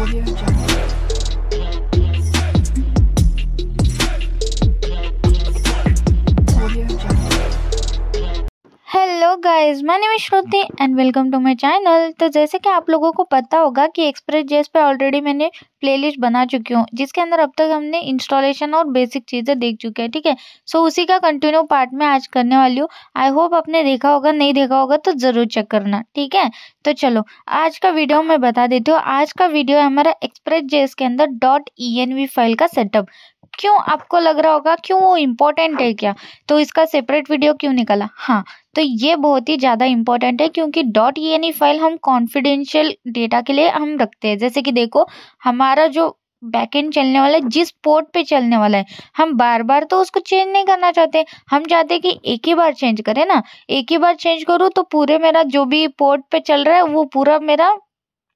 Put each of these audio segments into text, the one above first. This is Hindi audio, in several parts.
Audio Jungle. Audio Jungle. Hello guys, my name is Shruti and welcome to my channel. तो जैसे कि आप लोगों को पता होगा कि एक्सप्रेस.जेएस पे ऑलरेडी मैंने प्लेलिस्ट बना चुकी हूँ, जिसके अंदर अब तक हमने इंस्टॉलेशन और बेसिक चीज़ें देख चुके हैं। ठीक है, सो उसी का कंटिन्यू पार्ट में आज करने वाली हूँ। आई होप आपने देखा होगा, नहीं देखा होगा तो ज़रूर चेक करना। ठीक है, तो चलो आज का वीडियो मैं बता देती हूँ। आज का वीडियो है हमारा एक्सप्रेस.जेएस के अंदर .env फाइल का सेटअप। क्यों आपको लग रहा होगा क्यों वो इम्पोर्टेंट है क्या, तो इसका सेपरेट वीडियो क्यों निकाला? हाँ, तो ये बहुत ही ज़्यादा इम्पोर्टेंट है क्योंकि .env फाइल हम कॉन्फिडेंशियल डेटा के लिए हम रखते हैं। जैसे कि देखो, हमारा जो बैकएंड चलने वाला है, जिस पोर्ट पे चलने वाला है, हम बार बार तो उसको चेंज नहीं करना चाहते। हम चाहते कि एक ही बार चेंज करें ना। एक ही बार चेंज करूँ तो पूरे मेरा जो भी पोर्ट पे चल रहा है वो पूरा मेरा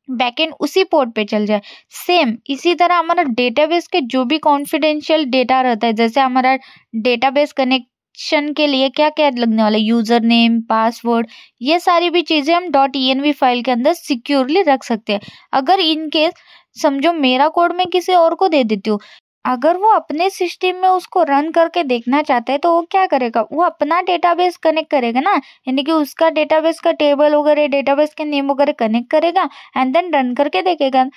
बैकएंड उसी पोर्ट पे चल जाए। सेम इसी तरह हमारा डेटाबेस के जो भी कॉन्फिडेंशियल डेटा रहता है, जैसे हमारा डेटाबेस कनेक्शन के लिए क्या क्या लगने वाला है, यूजर नेम, पासवर्ड, ये सारी भी चीजें हम .env फाइल के अंदर सिक्योरली रख सकते हैं। अगर इन केस समझो मेरा कोड मैं किसी और को दे देती हूँ, अगर वो अपने सिस्टम में उसको रन करके देखना चाहता है तो वो क्या करेगा, वो अपना डेटाबेस कनेक्ट करेगा ना, यानी कि उसका डेटाबेस का टेबल वगैरह, डेटाबेस के नेम वगैरह कनेक्ट करेगा एंड देन रन करके देखेगा।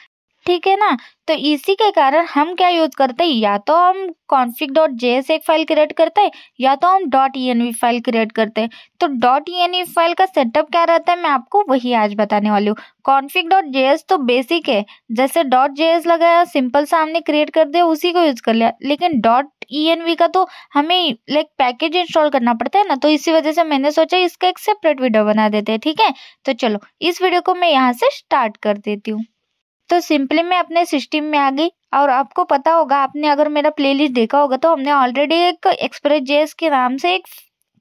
ठीक है ना। तो इसी के कारण हम क्या यूज करते हैं, या तो हम config.js एक फाइल क्रिएट करते हैं या तो हम .env फाइल क्रिएट करते हैं। तो .env फाइल का सेटअप क्या रहता है मैं आपको वही आज बताने वाली हूँ। config.js तो बेसिक है, जैसे .js लगाया, सिंपल सा हमने क्रिएट कर दिया, उसी को यूज कर लिया। लेकिन .env का तो हमें पैकेज इंस्टॉल करना पड़ता है ना, तो इसी वजह से मैंने सोचा इसका एक सेपरेट वीडियो बना देते हैं। ठीक है, तो चलो इस वीडियो को मैं यहाँ से स्टार्ट कर देती हूँ। तो सिंपली मैं अपने सिस्टम में आ गई और आपको पता होगा, आपने अगर मेरा प्लेलिस्ट देखा होगा तो हमने ऑलरेडी एक एक्सप्रेस.जेएस के नाम से एक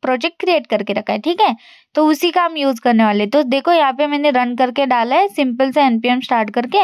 प्रोजेक्ट क्रिएट करके रखा है। ठीक है, तो उसी का हम यूज करने वाले। तो देखो यहाँ पे मैंने रन करके डाला है सिंपल से npm स्टार्ट करके,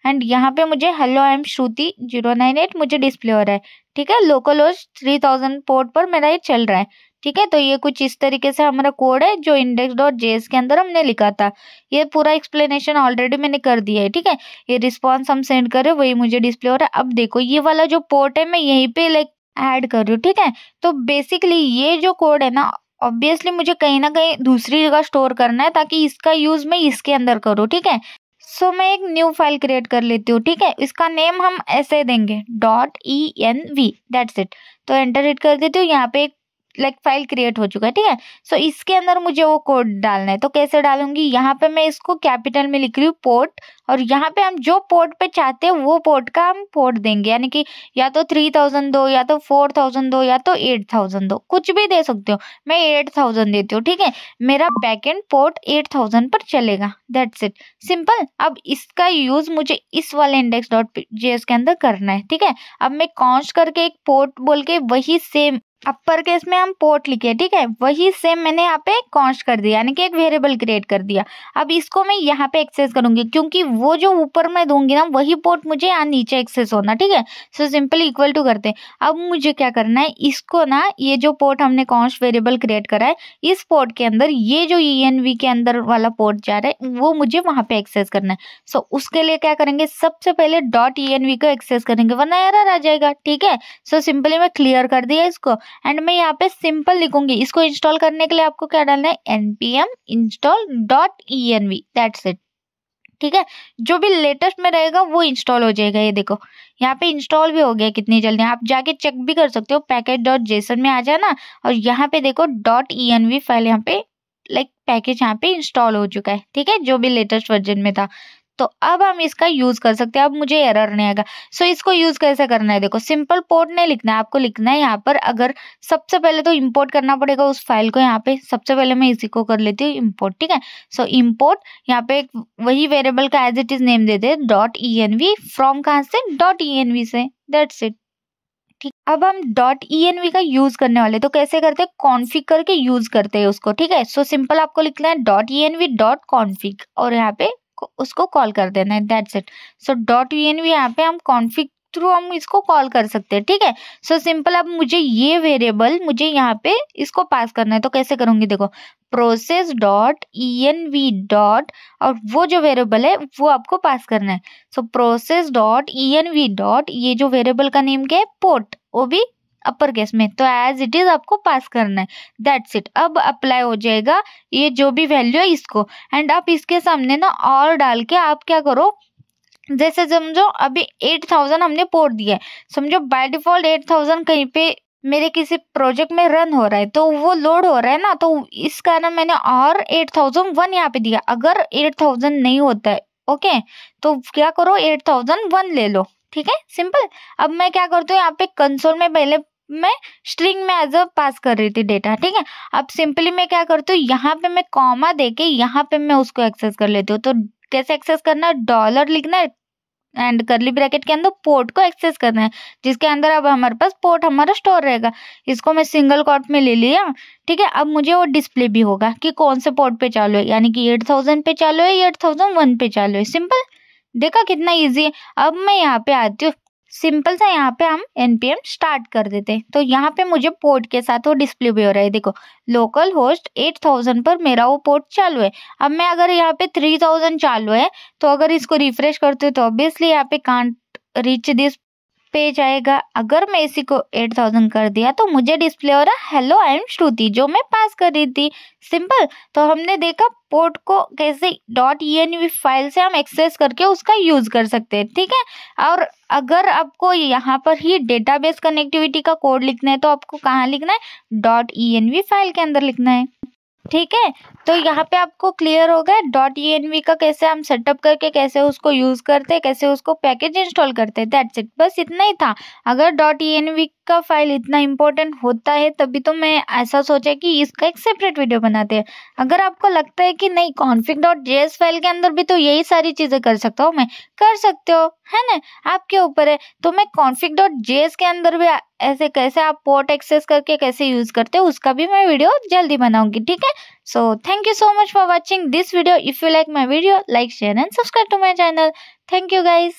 एंड यहाँ पे मुझे हेलो आई एम श्रुति 098 मुझे डिस्प्ले हो रहा है। ठीक है, लोकल होस्ट 3000 पोर्ट पर मेरा ये चल रहा है। ठीक है, तो ये कुछ इस तरीके से हमारा कोड है जो index.js के अंदर हमने लिखा था। ये पूरा एक्सप्लेनेशन ऑलरेडी मैंने कर दिया है। ठीक है, ये रिस्पॉन्स हम सेंड कर रहे हैं, वही मुझे डिस्प्ले हो रहा है। अब देखो ये वाला जो पोर्ट है मैं यहीं पे ऐड कर रही हूँ। ठीक है, तो बेसिकली ये जो कोड है ना, ऑब्वियसली मुझे कहीं ना कहीं दूसरी जगह स्टोर करना है ताकि इसका यूज मैं इसके अंदर करूँ। ठीक है, सो मैं एक न्यू फाइल क्रिएट कर लेती हूँ। ठीक है, इसका नेम हम ऐसे देंगे .env, दैट्स इट। तो एंटर हिट कर देती हूँ, यहाँ पे एक फाइल क्रिएट हो चुका है। ठीक है, सो इसके अंदर मुझे वो कोड डालना है। तो कैसे डालूंगी, यहाँ पे मैं इसको कैपिटल में लिख रही हूँ पोर्ट, और यहाँ पे हम जो पोर्ट पे चाहते हैं वो पोर्ट का हम पोर्ट देंगे, यानी कि या तो 3000 दो, या तो 4000 दो, या तो 8000 दो, कुछ भी दे सकते हो। मैं 8000 देती हूँ। ठीक है, मेरा बैकएंड पोर्ट 8000 पर चलेगा, दैट्स इट, सिंपल। अब इसका यूज मुझे इस वाले index.js के अंदर करना है। ठीक है, अब मैं कॉन्स्ट करके एक पोर्ट बोल के वही सेम अपर केस में हम पोर्ट लिखे, ठीक है, वही सेम मैंने यहाँ पे कॉन्स्ट कर दिया, यानी कि एक वेरिएबल क्रिएट कर दिया। अब इसको मैं यहाँ पे एक्सेस करूंगी क्योंकि वो जो ऊपर मैं दूंगी ना वही पोर्ट मुझे यहाँ नीचे एक्सेस होना। ठीक है, सो सिंपली इक्वल टू करते हैं। अब मुझे क्या करना है, इसको ना ये जो पोर्ट हमने कॉन्स्ट वेरिएबल क्रिएट करा है, इस पोर्ट के अंदर ये जो env के अंदर वाला पोर्ट जा रहा है वो मुझे वहां पे एक्सेस करना है। सो उसके लिए क्या करेंगे, सबसे पहले .env को एक्सेस करेंगे वरना एरर आ जाएगा। ठीक है, सो सिंपली मैं क्लियर कर दिया इसको, एंड मैं यहाँ पे सिंपल लिखूंगी। इसको इंस्टॉल करने के लिए आपको क्या डालना है, npm install .env, that's it. ठीक है, जो भी लेटेस्ट में रहेगा वो इंस्टॉल हो जाएगा। ये देखो यहाँ पे इंस्टॉल भी हो गया कितनी जल्दी, आप जाके चेक भी कर सकते हो। पैकेज.json में आ जाना और यहाँ पे देखो .env फाइल यहाँ पे पैकेज यहाँ पे इंस्टॉल हो चुका है। ठीक है, जो भी लेटेस्ट वर्जन में था। तो अब हम इसका यूज कर सकते हैं, अब मुझे एरर नहीं आएगा। सो इसको यूज कैसे करना है, देखो सिंपल पोर्ट नहीं लिखना है, आपको लिखना है यहाँ पर, अगर सबसे पहले तो इंपोर्ट करना पड़ेगा उस फाइल को। यहाँ पे सबसे पहले मैं इसी को कर लेती हूँ इंपोर्ट। ठीक है, सो इंपोर्ट, यहाँ पे वही वेरिएबल का एज इट इज नेम दे दे .env, फ्रॉम कहाँ से, .env से, दैट्स इट। ठीक, अब हम .env का यूज करने वाले, तो कैसे करते हैं, कॉन्फ़िग करके यूज करते हैं उसको। ठीक है, सो सिंपल आपको लिखना है .env.config और यहाँ पे उसको कॉल कर देना है, दैट्स इट। सो .env यहाँ पे हम कॉन्फ़िग थ्रू हम इसको कॉल कर सकते हैं, ठीक है। सो सिंपल, अब मुझे ये वेरिएबल मुझे यहाँ पे इसको पास करना है, तो कैसे करूंगी, देखो प्रोसेस डॉट env डॉट और वो जो वेरिएबल है वो आपको पास करना है। So process dot env dot ये जो वेरिएबल का नेम क्या है, पोर्ट, वो भी अपर केस में, तो एज इट इज आपको पास करना है, दैट्स इट। अब अप्लाई हो जाएगा ये जो भी वैल्यू है इसको, एंड आप इसके सामने ना और डाल के आप क्या करो, जैसे समझो अभी 8000 हमने पोर्ट दिया है, समझो बाय डिफॉल्ट 8000 कहीं पे मेरे किसी प्रोजेक्ट में रन हो रहा है, तो वो लोड हो रहा है ना, तो इस कारण मैंने और 8001 यहाँ पे दिया। अगर 8000 नहीं होता है, ओके, तो क्या करो 8001 ले लो, ठीक है, सिंपल। अब मैं क्या करती हूँ, यहाँ पे कंसोल में पहले मैं स्ट्रिंग में एज अ पास कर रही थी डेटा, ठीक है। अब सिंपली मैं क्या करती हूँ, यहाँ पे मैं कॉमा देके यहाँ पे मैं उसको एक्सेस कर लेती हूँ। तो कैसे एक्सेस करना है, डॉलर लिखना है एंड करली ब्रैकेट के अंदर पोर्ट को एक्सेस करना है, जिसके अंदर अब हमारे पास पोर्ट हमारा स्टोर रहेगा। इसको मैं सिंगल कोट में ले लिया, ठीक है। अब मुझे वो डिस्प्ले भी होगा कि कौन से पोर्ट पे चालू है, यानी कि 8000 पे चालू है या 8001 पे चालू है, सिंपल। देखा कितना इजी है। अब मैं यहाँ पे आती हूँ, सिंपल सा यहाँ पे हम npm स्टार्ट कर देते हैं, तो यहाँ पे मुझे पोर्ट के साथ वो डिस्प्ले भी हो रहा है, देखो लोकल होस्ट 8000 पर मेरा वो पोर्ट चालू है। अब मैं अगर यहाँ पे 3000 चालू है, तो अगर इसको रिफ्रेश करते हो तो ऑब्वियसली यहाँ पे कांट रीच दिस पेज आएगा। अगर मैं इसी को 8000 कर दिया तो मुझे डिस्प्ले हो रहा हेलो आई एम श्रुति, जो मैं पास कर रही थी, सिंपल। तो हमने देखा पोर्ट को कैसे .env फाइल से हम एक्सेस करके उसका यूज कर सकते हैं, ठीक है। और अगर आपको यहाँ पर ही डेटाबेस कनेक्टिविटी का कोड लिखना है, तो आपको कहाँ लिखना है, .env फाइल के अंदर लिखना है, ठीक है। तो यहाँ पे आपको क्लियर होगा .env का कैसे हम सेटअप करके कैसे उसको यूज करते हैं, कैसे उसको पैकेज इंस्टॉल करते हैं, दैट्स इट, बस इतना ही था। अगर .env का फाइल इतना इंपॉर्टेंट होता है तभी तो मैं ऐसा सोचा कि इसका एक सेपरेट वीडियो बनाते हैं। अगर आपको लगता है कि नहीं config.js फाइल के अंदर भी तो यही सारी चीजें कर सकता हूँ मैं, कर सकते हो, है ना, आपके ऊपर है। तो मैं config.js के अंदर भी ऐसे कैसे आप पोर्ट एक्सेस करके कैसे यूज करते हो उसका भी मैं वीडियो जल्दी बनाऊंगी, ठीक है। So thank you so much for watching this video. If you like my video, like, share and subscribe to my channel. Thank you guys.